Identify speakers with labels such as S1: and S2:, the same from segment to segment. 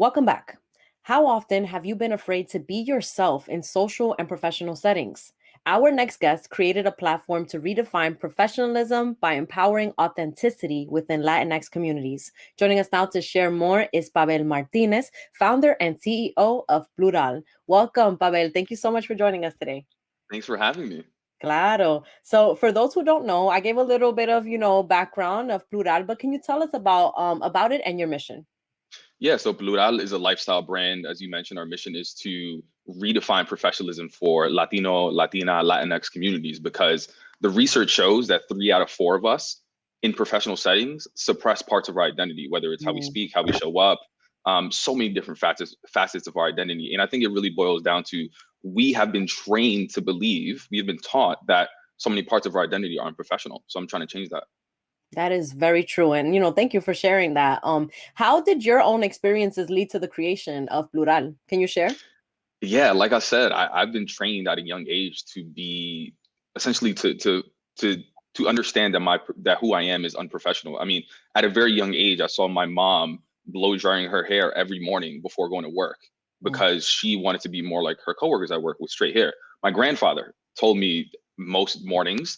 S1: Welcome back. How often have you been afraid to be yourself in social and professional settings? Our next guest created a platform to redefine professionalism by empowering authenticity within Latinx communities. Joining us now to share more is Pabel Martinez, founder and CEO of Plurawl. Welcome, Pabel. Thank you so much for joining us today.
S2: Thanks for having me.
S1: Claro. So for those who don't know, I gave a little bit of, background of Plurawl, but can you tell us about it and your mission?
S2: Yeah, so Plural is a lifestyle brand. As you mentioned, our mission is to redefine professionalism for Latino, Latina, Latinx communities because the research shows that 3 out of 4 of us in professional settings suppress parts of our identity, whether it's how we
S1: Mm.
S2: speak, how we show up, so many different facets of our identity. And I think it really boils down to we have been trained to believe, we have been taught that so many parts of our identity are unprofessional. So I'm trying to change that.
S1: That is very true. And, thank you for sharing that. How did your own experiences lead to the creation of Plural? Can you share?
S2: Yeah, like I said, I've been trained at a young age to be essentially to to understand that that who I am is unprofessional. I mean, at a very young age, I saw my mom blow drying her hair every morning before going to work
S1: Mm.
S2: because she wanted to be more like her coworkers at work with straight hair. My grandfather told me most mornings,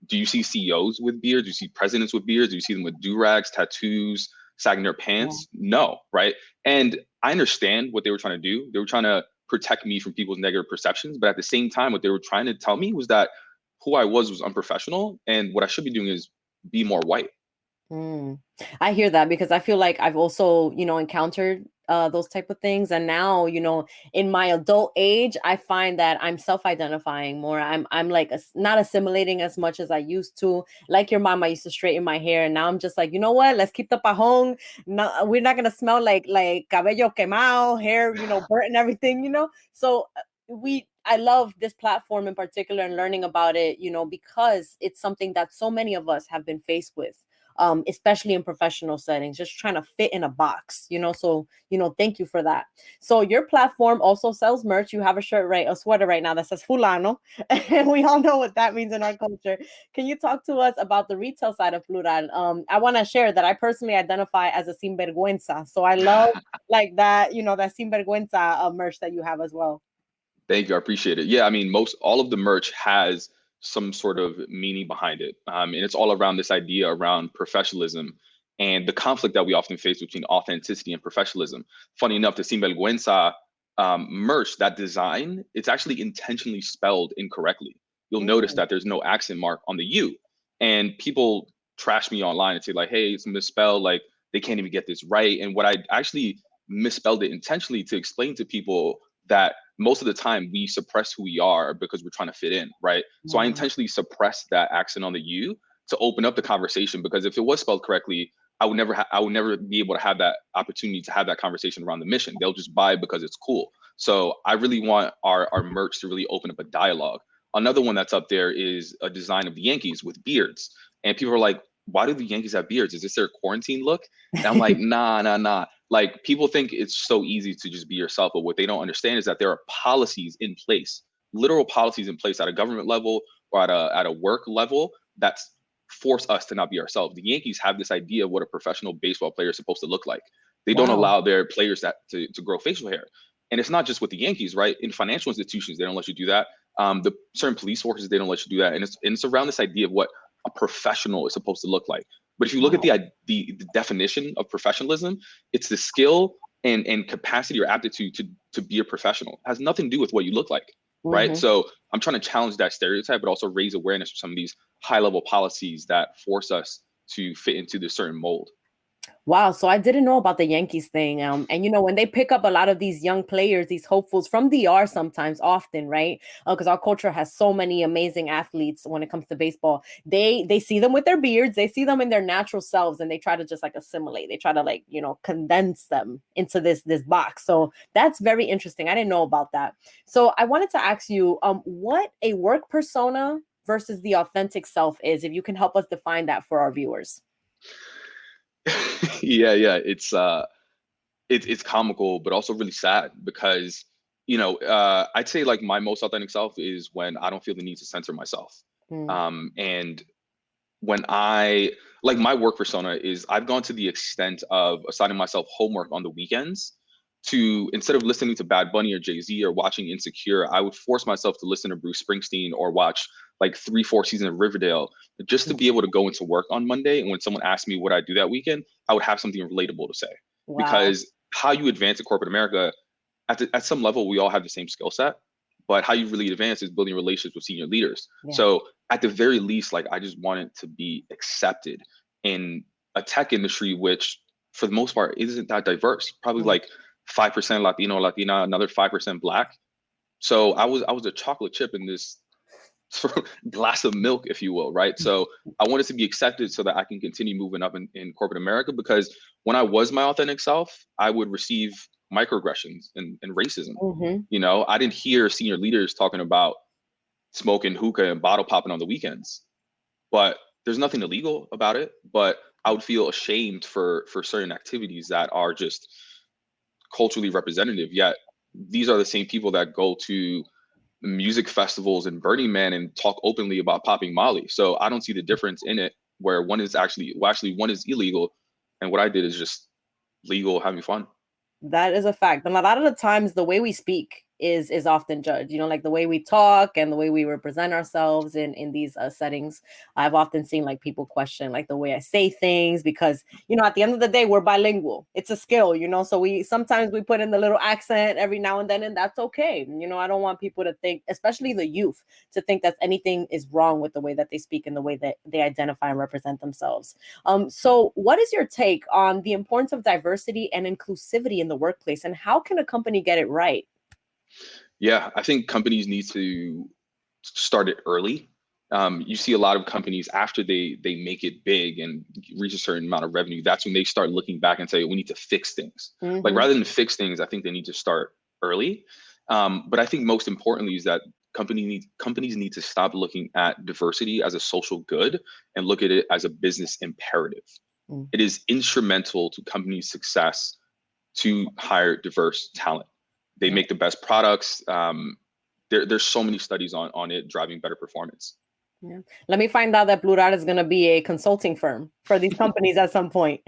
S2: do you see CEOs with beards? Do you see presidents with beards? Do you see them with do-rags, tattoos, sagging their
S1: Yeah.
S2: pants? No, right? And I understand what they were trying to do. They were trying to protect me from people's negative perceptions. But at the same time, what they were trying to tell me was that who I was unprofessional. And what I should be doing is be more white.
S1: Mm. I hear that because I feel like I've also, encountered those type of things. And now, in my adult age, I find that I'm self-identifying more. I'm like not assimilating as much as I used to. Like your mom, I used to straighten my hair, and now I'm just like, you know what? Let's keep the pajon. No, we're not gonna smell like cabello quemado, hair, burnt and everything. So I love this platform in particular and learning about it, because it's something that so many of us have been faced with, especially in professional settings, just trying to fit in a box, So, thank you for that. So your platform also sells merch. You have a sweater right now that says Fulano, and we all know what that means in our culture. Can you talk to us about the retail side of Plural? I want to share that I personally identify as a sinvergüenza, so I love like that, that sinvergüenza merch that you have as well.
S2: Thank you. I appreciate it. Yeah, I mean, most all of the merch has some sort of meaning behind it. And it's all around this idea around professionalism and the conflict that we often face between authenticity and professionalism. Funny enough, the Sinvergüenza merch, that design, it's actually intentionally spelled incorrectly. You'll notice
S1: Mm.
S2: that there's no accent mark on the U. And people trash me online and say, like, hey, it's misspelled, like they can't even get this right. And what I actually misspelled it intentionally to explain to people that most of the time we suppress who we are because we're trying to fit in, right? So I
S1: Mm.
S2: intentionally suppressed that accent on the U to open up the conversation because if it was spelled correctly, I would never be able to have that opportunity to have that conversation around the mission. They'll just buy it because it's cool. So I really want our merch to really open up a dialogue. Another one that's up there is a design of the Yankees with beards. And people are like, why do the Yankees have beards? Is this their quarantine look? And I'm like, nah, nah, nah. Like people think it's so easy to just be yourself, but what they don't understand is that there are policies in place, literal policies in place at a government level or at a work level that's force us to not be ourselves. The Yankees have this idea of what a professional baseball player is supposed to look like. They don't
S1: Wow.
S2: allow their players to grow facial hair. And it's not just with the Yankees, right? In financial institutions, they don't let you do that. The certain police forces, they don't let you do that. And it's around this idea of what a professional is supposed to look like. But if you look at
S1: Wow.
S2: the definition of professionalism, it's the skill and capacity or aptitude to be a professional. It has nothing to do with what you look like, right?
S1: Mhm.
S2: So I'm trying to challenge that stereotype, but also raise awareness for some of these high level policies that force us to fit into this certain mold.
S1: Wow, so I didn't know about the Yankees thing. And when they pick up a lot of these young players, these hopefuls from DR sometimes, often, right? Because our culture has so many amazing athletes when it comes to baseball. They see them with their beards, they see them in their natural selves, and they try to just like assimilate. They try to like condense them into this box. So that's very interesting. I didn't know about that. So I wanted to ask you, what a work persona versus the authentic self is, if you can help us define that for our viewers.
S2: Yeah. It's comical, but also really sad because I'd say like my most authentic self is when I don't feel the need to censor myself.
S1: Mm.
S2: And when I like my work persona is I've gone to the extent of assigning myself homework on the weekends to, instead of listening to Bad Bunny or Jay-Z or watching Insecure, I would force myself to listen to Bruce Springsteen or watch like 3, 4 seasons of Riverdale, just to be able to go into work on Monday. And when someone asked me what I do that weekend, I would have something relatable to say.
S1: Wow.
S2: Because how you advance in corporate America, at some level, we all have the same skill set, but how you really advance is building relationships with senior leaders.
S1: Yeah.
S2: So at the very least, like, I just wanted to be accepted in a tech industry, which for the most part isn't that diverse. Probably like 5% Latino, Latina, another 5% Black. So I was a chocolate chip in this sort of glass of milk, if you will, right? So I wanted to be accepted so that I can continue moving up in corporate America, because when I was my authentic self, I would receive microaggressions and racism.
S1: Mm-hmm.
S2: You know, I didn't hear senior leaders talking about smoking hookah and bottle popping on the weekends, but there's nothing illegal about it. But I would feel ashamed for certain activities that are just culturally representative. Yet these are the same people that go to music festivals and Burning Man and talk openly about popping Molly. So I don't see the difference in it, where one is actually, well, actually one is illegal, and what I did is just legal, having fun.
S1: That is a fact. And a lot of the times the way we speak is often judged, you know, like the way we talk and the way we represent ourselves in these settings. I've often seen like people question like the way I say things, because, you know, at the end of the day, we're bilingual. It's a skill, you know, so we sometimes we put in the little accent every now and then, and that's okay. You know, I don't want people to think, especially the youth, to think that anything is wrong with the way that they speak and the way that they identify and represent themselves. So what is your take on the importance of diversity and inclusivity in the workplace, and how can a company get it right?
S2: Yeah, I think companies need to start it early. You see a lot of companies after they make it big and reach a certain amount of revenue, that's when they start looking back and say, we need to fix things. Like,
S1: Mm-hmm.
S2: rather than fix things, I think they need to start early. But I think most importantly is that companies need to stop looking at diversity as a social good and look at it as a business imperative.
S1: Mm.
S2: It is instrumental to companies' success to hire diverse talent. They
S1: Yeah.
S2: make the best products. There's so many studies on it driving better performance.
S1: Yeah. Let me find out that Plural is going to be a consulting firm for these companies at some point.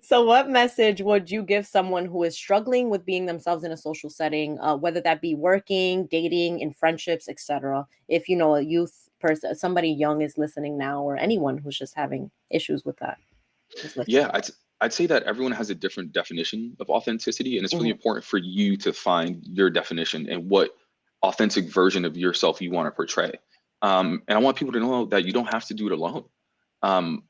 S1: So what message would you give someone who is struggling with being themselves in a social setting, whether that be working, dating, in friendships, etc.? If you know a youth person, somebody young is listening now, or anyone who's just having issues with that is
S2: Yeah,
S1: listening.
S2: I'd say that everyone has a different definition of authenticity, and it's really
S1: Mhm.
S2: important for you to find your definition and what authentic version of yourself you want to portray. And I want people to know that you don't have to do it alone. Um,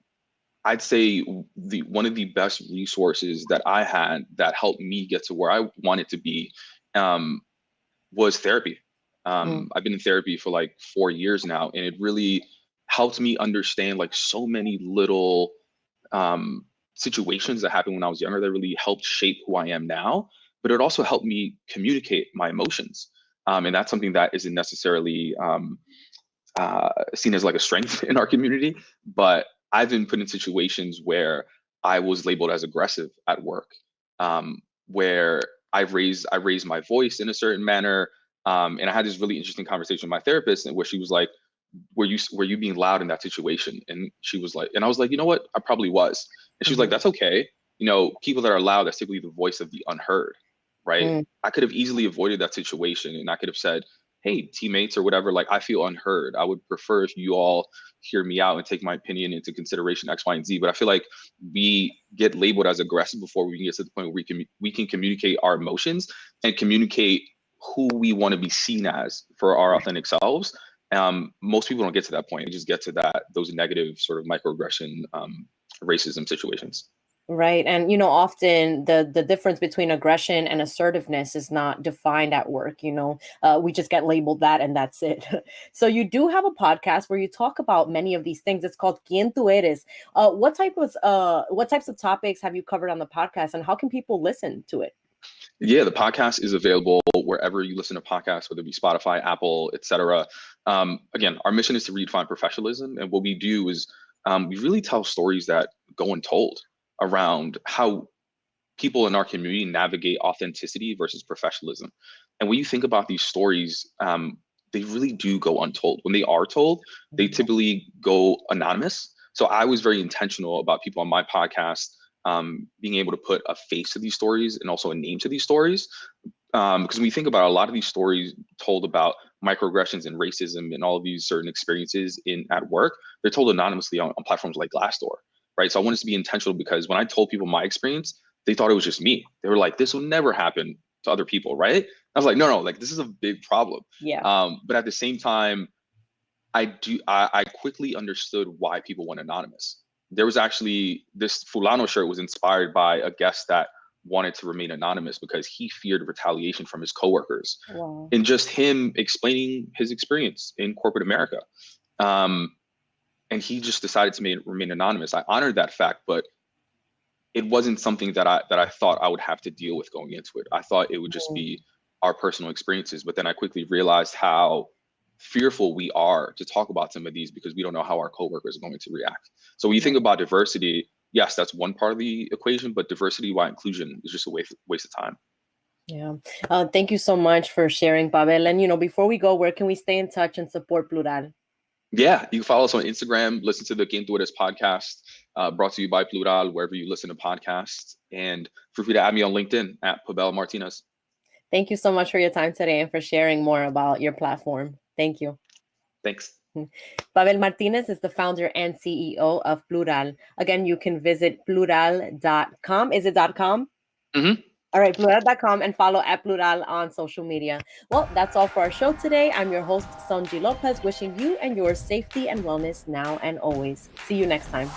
S2: I'd say the one of the best resources that I had that helped me get to where I wanted to be, um, was therapy.
S1: Mm.
S2: I've been in therapy for like 4 years now, and it really helped me understand like so many little um, situations that happened when I was younger that really helped shape who I am now. But it also helped me communicate my emotions, and that's something that isn't necessarily seen as like a strength in our community. But I've been put in situations where I was labeled as aggressive at work, where I raised my voice in a certain manner, and I had this really interesting conversation with my therapist, and where she was like, "Were you being loud in that situation?" And she was like, and I was like, "You know what? I probably was." And she was like,
S1: Mhm.
S2: "That's okay. You know, people that are loud, that's typically the voice of the unheard, right?"
S1: Mm.
S2: I could have easily avoided that situation, and I could have said, "Hey, teammates or whatever, like, I feel unheard. I would prefer if you all hear me out and take my opinion into consideration, X, Y, and Z." But I feel like we get labeled as aggressive before we can get to the point where we can communicate our emotions and communicate who we want to be seen as for our authentic selves. Most people don't get to that point. They just get to those negative sort of microaggression, racism situations.
S1: Right. And you know, often the difference between aggression and assertiveness is not defined at work, you know. We just get labeled that and that's it. So you do have a podcast where you talk about many of these things. It's called Quien tú eres. What types of topics have you covered on the podcast, and how can people listen to it?
S2: Yeah, the podcast is available wherever you listen to podcasts, whether it be Spotify, Apple, etc. Again, our mission is to redefine professionalism, and what we do is we really tell stories that go untold around how people in our community navigate authenticity versus professionalism. And when you think about these stories, they really do go untold. When they are told, they
S1: Mhm.
S2: typically go anonymous. So I was very intentional about people on my podcast being able to put a face to these stories and also a name to these stories. Because when we think about a lot of these stories told about microaggressions and racism and all of these certain experiences at work, they're told anonymously on platforms like Glassdoor, right? So I wanted to be intentional because when I told people my experience, they thought it was just me. They were like, this will never happen to other people, right? I was like, no, like this is a big problem.
S1: Yeah.
S2: But at the same time, I quickly understood why people went anonymous. There was actually this Fulano shirt was inspired by a guest that wanted to remain anonymous because he feared retaliation from his coworkers.
S1: Wow.
S2: And just him explaining his experience in corporate America. And he just decided to remain anonymous. I honored that fact, but it wasn't something that I thought I would have to deal with going into it. I thought it would just be our personal experiences. But then I quickly realized how fearful we are to talk about some of these because we don't know how our coworkers are going to react. So when you think about diversity, yes, that's one part of the equation, but diversity while inclusion is just a waste of time.
S1: Yeah. Thank you so much for sharing, Pabel. And, before we go, where can we stay in touch and support Plurawl?
S2: Yeah, you can follow us on Instagram, listen to the Quien Tú Eres podcast, brought to you by Plurawl, wherever you listen to podcasts. And feel free to add me on LinkedIn at Pabel Martinez.
S1: Thank you so much for your time today and for sharing more about your platform. Thank you.
S2: Thanks.
S1: Pabel Martinez is the founder and CEO of Plurawl. Again, you can visit plurawl.com. Is it .com?
S2: Mm-hmm.
S1: All right, plurawl.com and follow at Plurawl on social media. Well, that's all for our show today. I'm your host, Sonyi Lopez, wishing you and yours safety and wellness now and always. See you next time.